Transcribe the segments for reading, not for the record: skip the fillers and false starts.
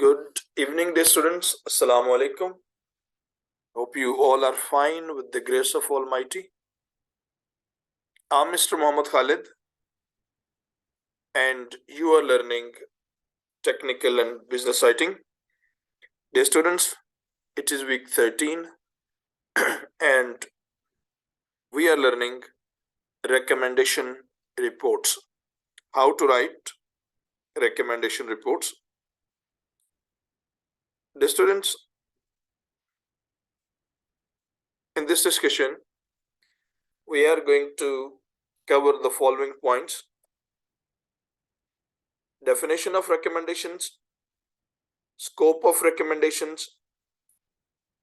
Good evening, dear students. Assalamu alaikum. Hope you all are fine with the grace of Almighty. I'm Mr. Muhammad Khalid, and you are learning technical and business writing. Dear students, it is week 13, and we are learning recommendation reports. How to write recommendation reports. Dear students, in this discussion, we are going to cover the following points: definition of recommendations, scope of recommendations,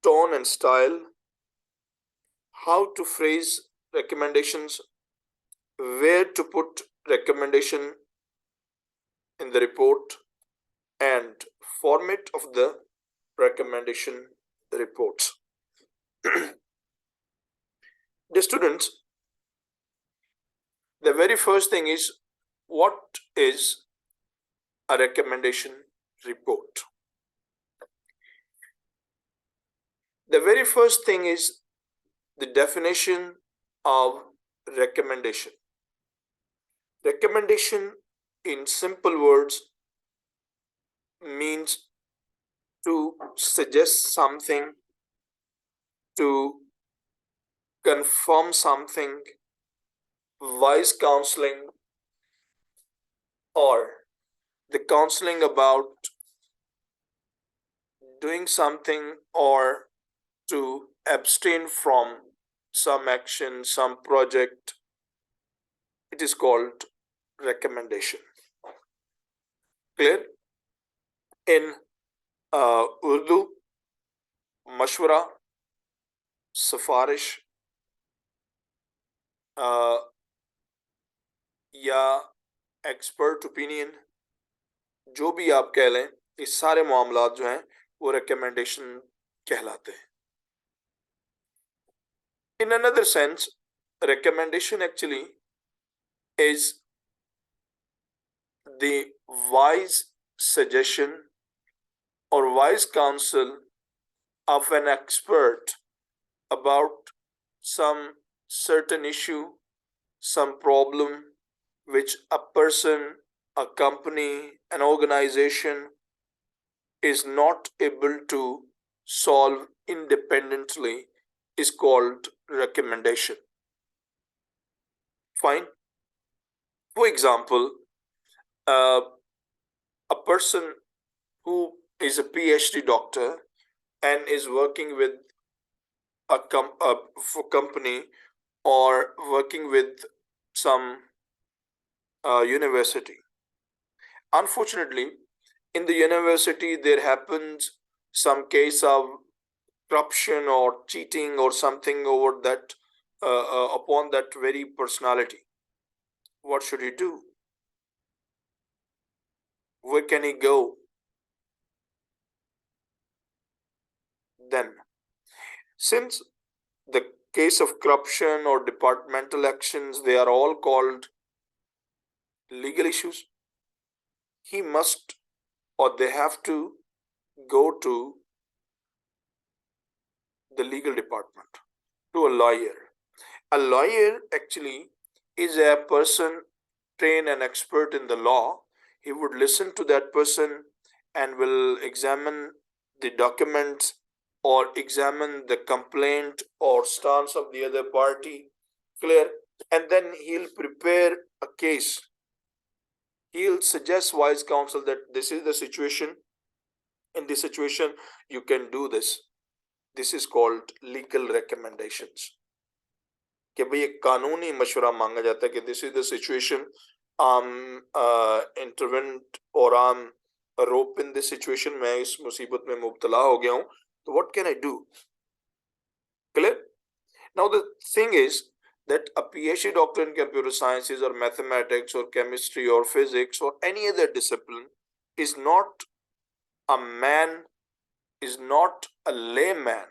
tone and style, how to phrase recommendations, where to put recommendation in the report, and format of the recommendation reports. The students, the very first thing is, what is a recommendation report? The very first thing is the definition of recommendation. Recommendation, in simple words, means to suggest something, to confirm something, wise counseling, or the counseling about doing something or to abstain from some action, some project. It is called recommendation. Clear? In Urdu, mashwara, safarish, या expert opinion, जो भी आप कह लें, ये सारे मामलात जो हैं वो रिकमेंडेशन कहलाते हैं. In another sense, recommendation actually is the wise suggestion or wise counsel of an expert about some certain issue, some problem which a person, a company, an organization is not able to solve independently, is called recommendation. Fine. For example, a person who is a PhD doctor and is working with a company or working with some university. Unfortunately, in the university there happens some case of corruption or cheating or something over that upon that very personality. What should he do? Where can he go? Then, since the case of corruption or departmental actions, they are all called legal issues, he must or they have to go to the legal department, to a lawyer. A lawyer actually is a person trained and expert in the law. He would listen to that person and will examine the documents or examine the complaint or stance of the other party. Clear? And then he'll prepare a case. He'll suggest wise counsel that this is the situation. In this situation, you can do this. This is called legal recommendations. कि भाई एक कानूनी मशवरा मांगा जाता है कि this is the situation, intervened or I'm a rope in this situation, मैं इस मुसीबत में मुब्तला हो गया हूँ, so what can I do? Clear? Now the thing is that a PhD doctor in computer sciences or mathematics or chemistry or physics or any other discipline is not a man, is not a layman.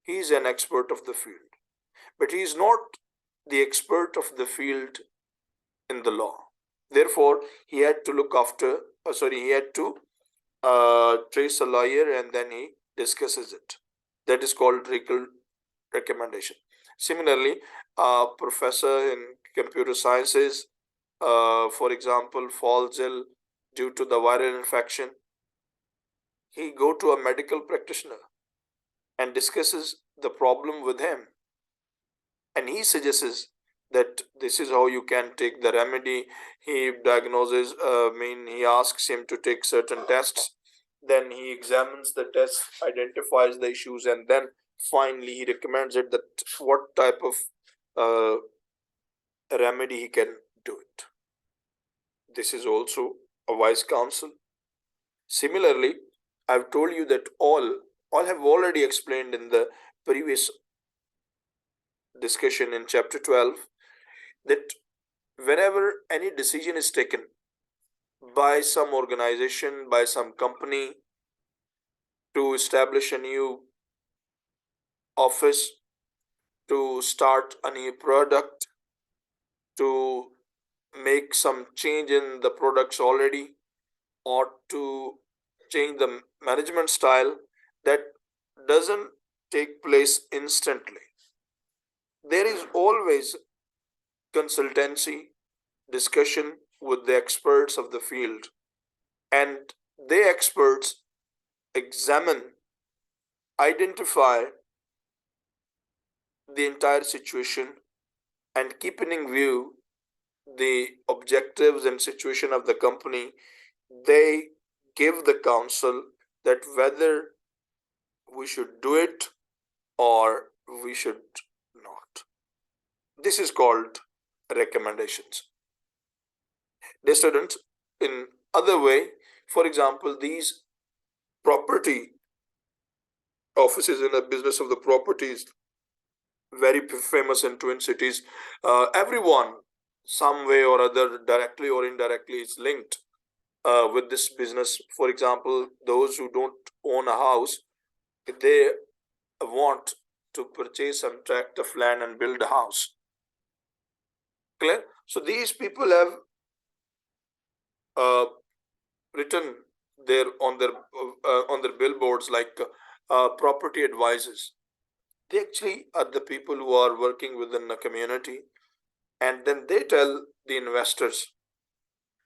He is an expert of the field, but he is not the expert of the field in the law. Therefore, he had to look after, he had to trace a lawyer and then he discusses it. That is called legal recommendation. Similarly, a professor in computer sciences, for example, falls ill due to the viral infection. He go to a medical practitioner and discusses the problem with him, and he suggests that this is how you can take the remedy. He diagnoses, he asks him to take certain tests, then he examines the tests, identifies the issues, and then finally he recommends it that what type of uh, remedy he can do it. This is also a wise counsel. Similarly, I've told you that all have already explained in the previous discussion in chapter 12 that whenever any decision is taken by some organization, by some company to establish a new office, to start a new product, to make some change in the products already, or to change the management style, that doesn't take place instantly. There is always consultancy, discussion with the experts of the field, and the experts examine, identify the entire situation, and keeping in view the objectives and situation of the company, they give the counsel that whether we should do it or we should not. This is called recommendations. Dear students, in other way, for example, these property offices in the business of the properties, very famous in Twin Cities. Everyone, some way or other, directly or indirectly, is linked with this business. For example, those who don't own a house, they want to purchase some tract of land and build a house. Clear? So these people have uh, written there on their billboards like property advisors. They actually are the people who are working within the community, and then they tell the investors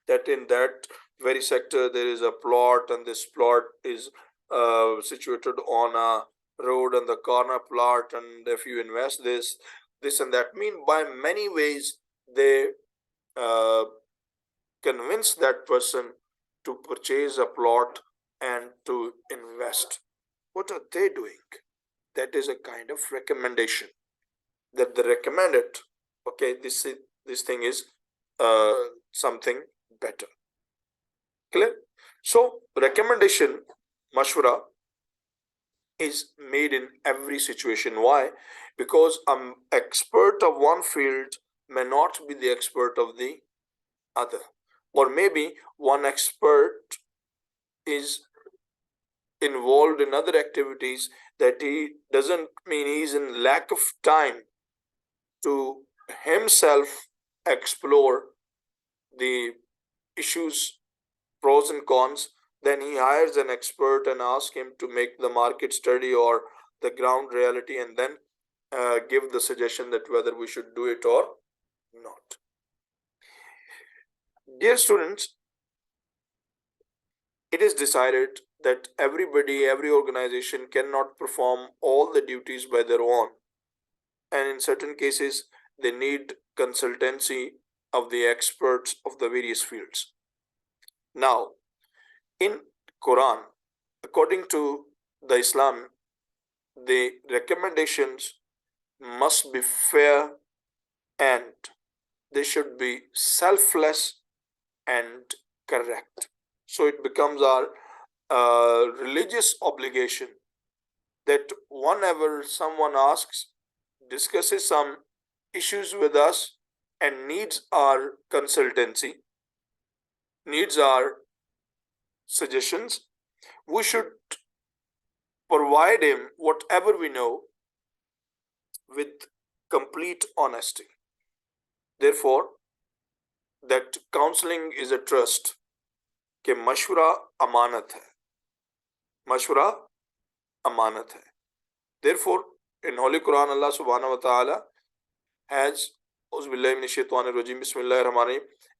that in that very sector there is a plot, and this plot is situated on a road and the corner plot, and if you invest this and that, mean by many ways they uh, convince that person to purchase a plot and to invest. What are they doing? That is a kind of recommendation, that they recommend it. Okay, this thing is uh, something better. Clear? So recommendation, mashwara, is made in every situation. Why? Because an expert of one field may not be the expert of the other, or maybe one expert is involved in other activities, that he doesn't mean he's in lack of time to himself explore the issues, pros and cons. Then he hires an expert and asks him to make the market study or the ground reality, and then give the suggestion that whether we should do it or not. Dear students, it is decided that every organization cannot perform all the duties by their own, and in certain cases, they need consultancy of the experts of the various fields. Now, in Quran, according to the Islam, the recommendations must be fair, and they should be selfless and correct. So it becomes our religious obligation that whenever someone asks, discusses some issues with us, and needs our consultancy, needs our suggestions, we should provide him whatever we know with complete honesty. Therefore, that counseling is a trust, कि मशवरा अमानत है. मशवरा अमानत है. Therefore, in Holy Quran, Allah subhanahu wa ta'ala has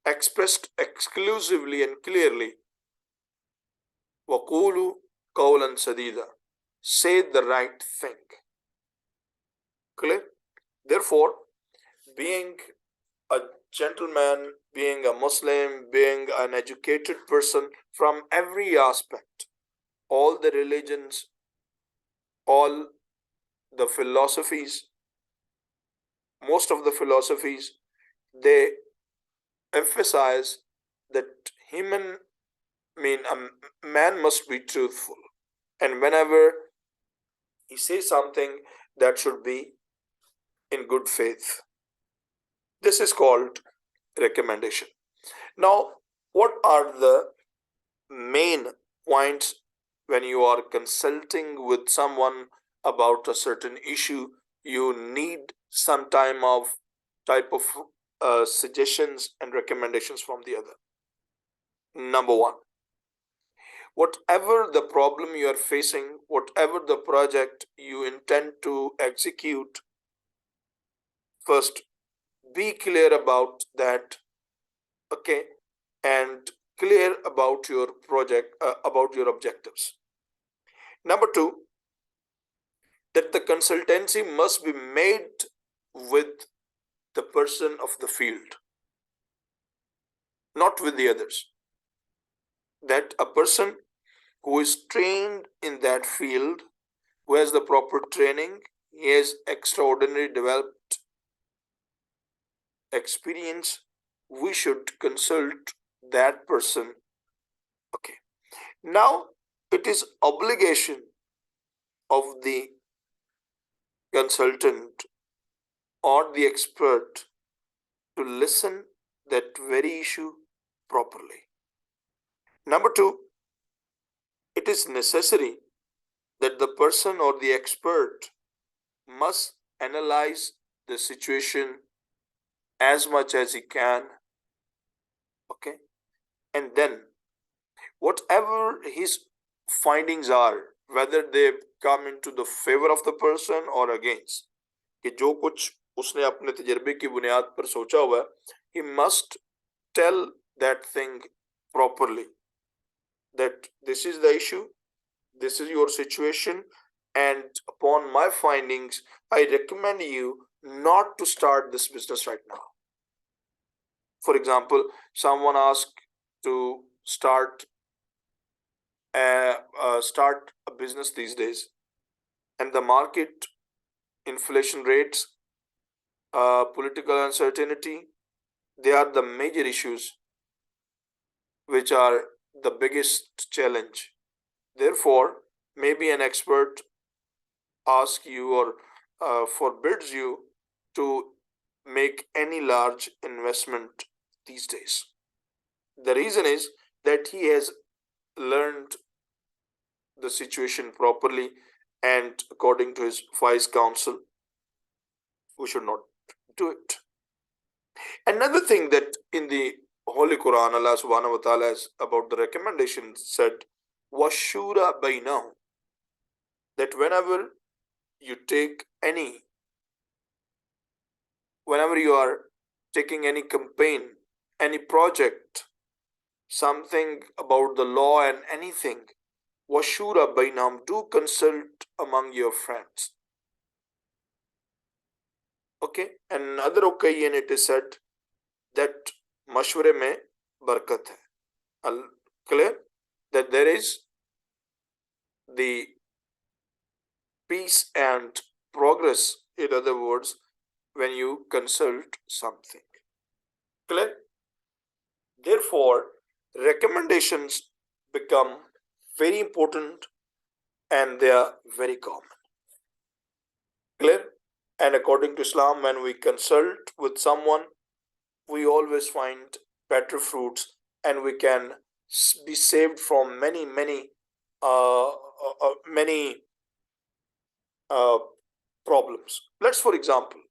expressed exclusively and clearly وَقُولُوا قَوْلًا سَدِيدًا, say the right thing. Clear? Therefore, being a gentleman, being a Muslim, being an educated person from every aspect, all the religions, all the philosophies, most of the philosophies, they emphasize that a man must be truthful. And whenever he says something, that should be in good faith. This is called recommendation. Now, what are the main points when you are consulting with someone about a certain issue? You need some type of suggestions and recommendations from the other. Number one, whatever the problem you are facing, whatever the project you intend to execute, first be clear about that, okay, and clear about your project, about your objectives. Number two, that the consultancy must be made with the person of the field, not with the others. That a person who is trained in that field, who has the proper training, he has extraordinary developed experience, we should consult that person. Okay. Now it is obligation of the consultant or the expert to listen that very issue properly. Number two, it is necessary that the person or the expert must analyze the situation as much as he can, okay, and then whatever his findings are, whether they come into the favor of the person or against, कि जो कुछ उसने अपने तजर्बे की बुनियाद पर सोचा हुआ है, he must tell that thing properly, that this is the issue, this is your situation, and upon my findings, I recommend you not to start this business right now. For example, someone asked to start a business these days, and the market, inflation rates, political uncertainty, they are the major issues which are the biggest challenge. Therefore, maybe an expert asks you or forbids you to make any large investment these days. The reason is that he has learned the situation properly, and according to his wise counsel, we should not do it. Another thing that in the Holy Quran, Allah subhanahu wa ta'ala has about the recommendation said, Washura bainahum, that whenever you take whenever you are taking any campaign, any project, something about the law and anything, Washura bainahum, do consult among your friends. Okay, another occasion it is said that mashware mein barakat hai. Clear? That there is the peace and progress, in other words, when you consult something. Clear? Therefore, recommendations become very important and they are very common. Clear? And according to Islam, when we consult with someone, we always find better fruits and we can be saved from many uh, problems. Let's, for example,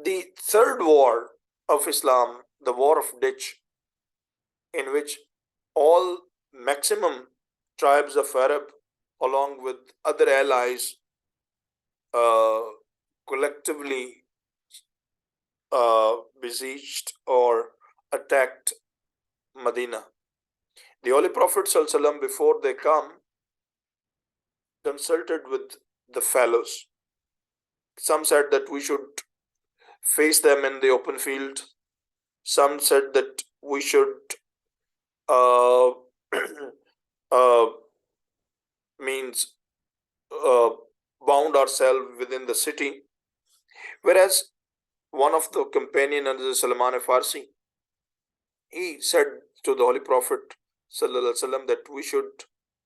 the third war of Islam, the war of ditch, in which all maximum tribes of Arab, along with other allies, uh, collectively besieged or attacked Medina. The Holy Prophet ﷺ, before they come, consulted with the fellows. Some said that we should face them in the open field. Some said that we should uh, uh, means uh, bound ourselves within the city. Whereas one of the companion under Salman Farsi, he said to the Holy Prophet ﷺ that we should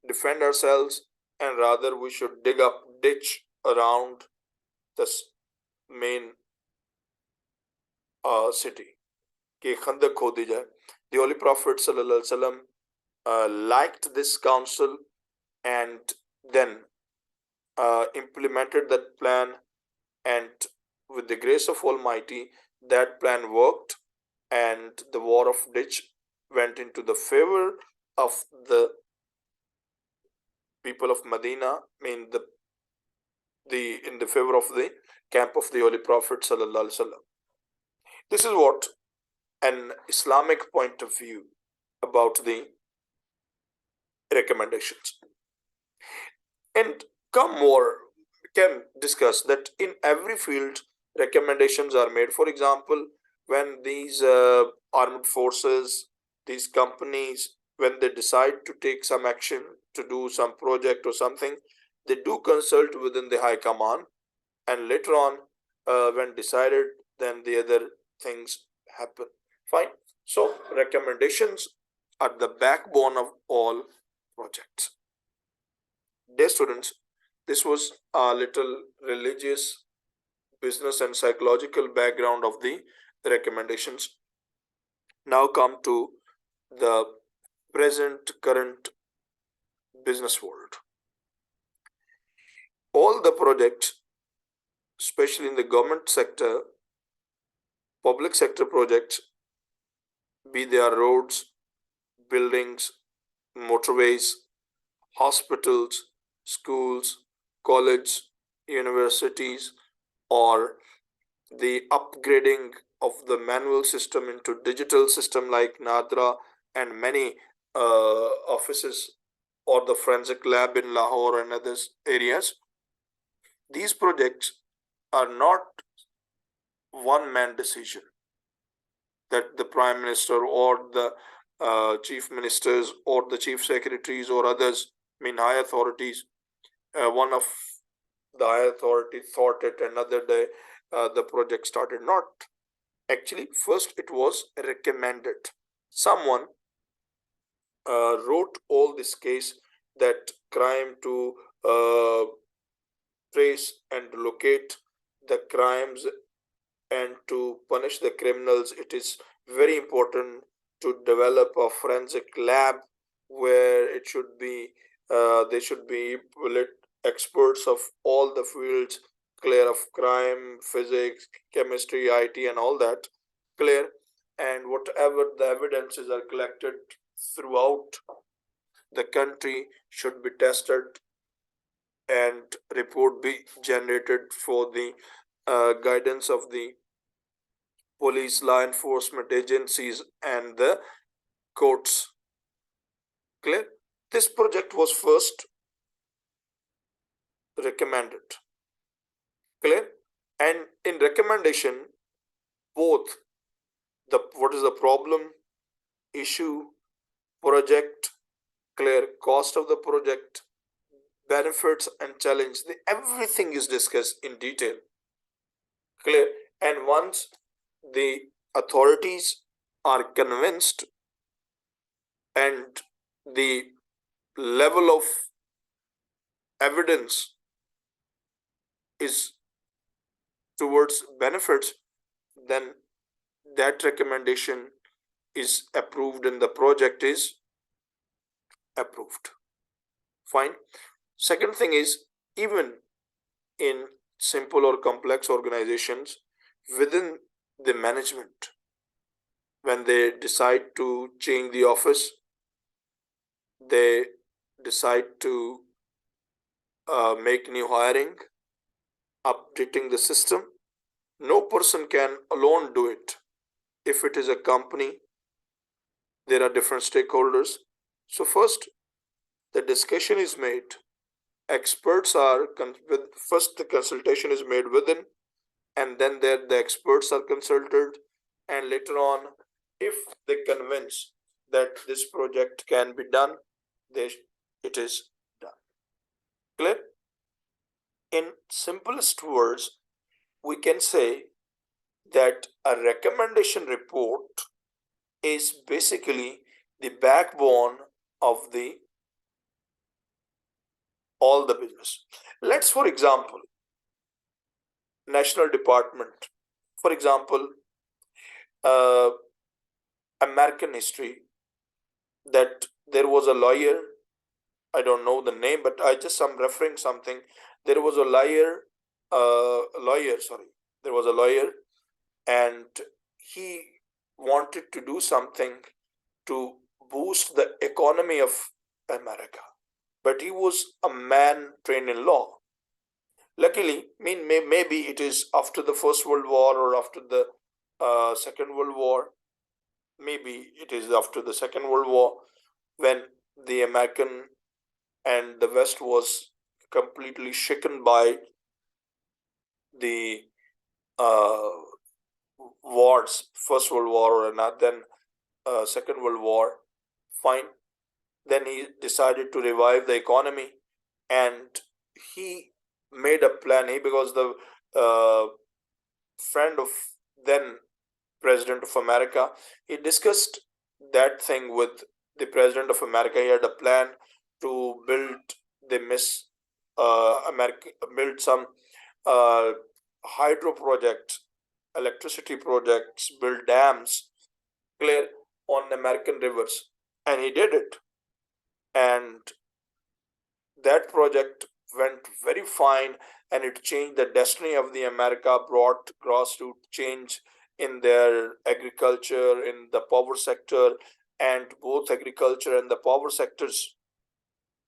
defend ourselves and rather we should dig up ditch around this main city. कि खंदक खोदी जाए. The Holy Prophet ﷺ liked this counsel and then implemented that plan, and with the grace of Almighty, that plan worked, and the war of ditch went into the favor of the people of Medina, I mean the in the favor of the camp of the Holy Prophet sallallahu alaihi wasallam. This is what an Islamic point of view about the recommendations. And come more, we can discuss that in every field recommendations are made. For example, when these armed forces, these companies, when they decide to take some action to do some project or something, they do consult within the high command, and later on, when decided, then the other things happen. Fine. So recommendations are the backbone of all projects. Dear students, this was a little religious, business, and psychological background of the recommendations. Now come to the present current business world. All the projects, especially in the government sector, public sector projects, be they are roads, buildings, motorways, hospitals, schools, colleges, universities, or the upgrading of the manual system into digital system like Nadra and many offices, or the forensic lab in Lahore and other areas. These projects are not one man decision that the prime minister or the chief ministers or the chief secretaries or others, I mean high authorities, one of the high authority thought it, another day the project started. Not actually, first it was recommended. Someone wrote all this case that crime to trace and locate the crimes and to punish the criminals. It is very important to develop a forensic lab where it should be they should be experts of all the fields, clear, of crime, physics, chemistry, IT, and all that, clear. And whatever the evidences are collected throughout the country should be tested and report be generated for the guidance of the police, law enforcement agencies, and the courts. Clear? This project was first recommended. Clear? And in recommendation, both the what is the problem, issue, project, clear, cost of the project, benefits and challenge, everything is discussed in detail. Clear? And once the authorities are convinced and the level of evidence is towards benefits, then that recommendation is approved and the project is approved. Fine. Second thing is, even in simple or complex organizations, within the management, when they decide to change the office, they decide to make new hiring, updating the system. No person can alone do it. If it is a company, there are different stakeholders. So first, the discussion is made. Experts are first the consultation is made within, and then there the experts are consulted, and later on, if they convince that this project can be done, they it is done. Clear? In simplest words, we can say that a recommendation report is basically the backbone of the all the business. Let's, for example, national department, for example, uh, American history, that there was a lawyer. I don't know the name, but I just am referring something. There was a lawyer. Sorry, there was a lawyer, and he wanted to do something to boost the economy of America. But he was a man trained in law. Luckily, maybe it is after the First World War or after the Second World War. Maybe it is after the Second World War when the American and the West was completely shaken by the uh, wars, First World War and then Second World War. Fine. Then he decided to revive the economy, and he made a plan. He because the uh, friend of then President of America, he discussed that thing with the President of America. He had a plan to build the Miss America, build some uh, hydro projects, electricity projects, build dams, clear on American rivers, and he did it. And that project went very fine, and it changed the destiny of the America, brought grassroots change in their agriculture, in the power sector, and both agriculture and the power sectors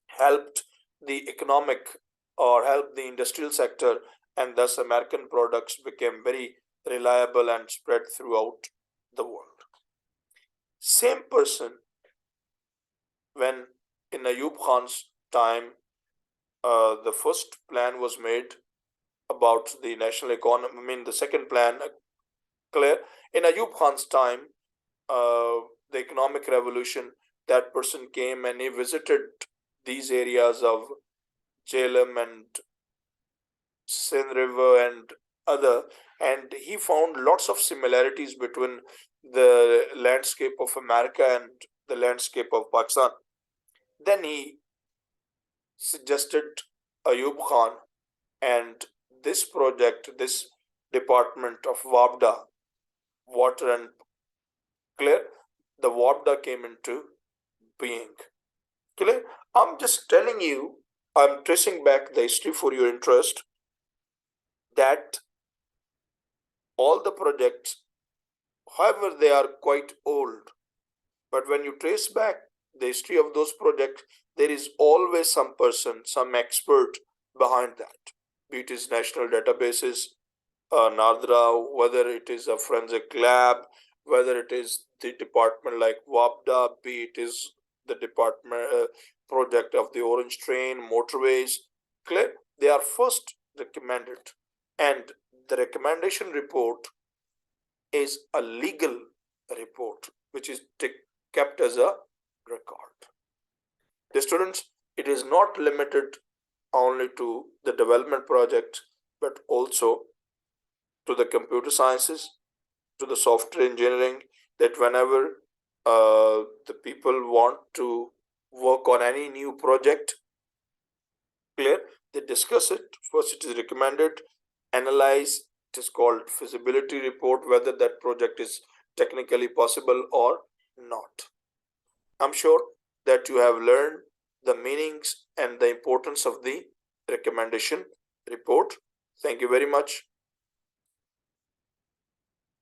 helped the economic or helped the industrial sector, and thus American products became very reliable and spread throughout the world. Same person when in Ayub Khan's time, the first plan was made about the national economy. I mean, the second plan, clear. In Ayub Khan's time, the economic revolution, that person came and he visited these areas of Jhelum and Sindh River and other, and he found lots of similarities between the landscape of America and the landscape of Pakistan. Then he suggested Ayub Khan, and this project, this department of WAPDA, water and clear, the WAPDA came into being. Clear? I'm just telling you, I'm tracing back the history for your interest, that all the projects, however, they are quite old, but when you trace back the history of those projects, there is always some person, some expert behind that. Be it is national databases, NARDRA, whether it is a forensic lab, whether it is the department like WAPDA, be it is the department project of the Orange Train, motorways, clear? They are first recommended, and the recommendation report is a legal report which is kept as a record. The students, it is not limited only to the development project, but also to the computer sciences, to the software engineering, that whenever the people want to work on any new project, clear, they discuss it. First, it is recommended, analyze, it is called feasibility report, whether that project is technically possible or not. I'm sure that you have learned the meanings and the importance of the recommendation report. Thank you very much.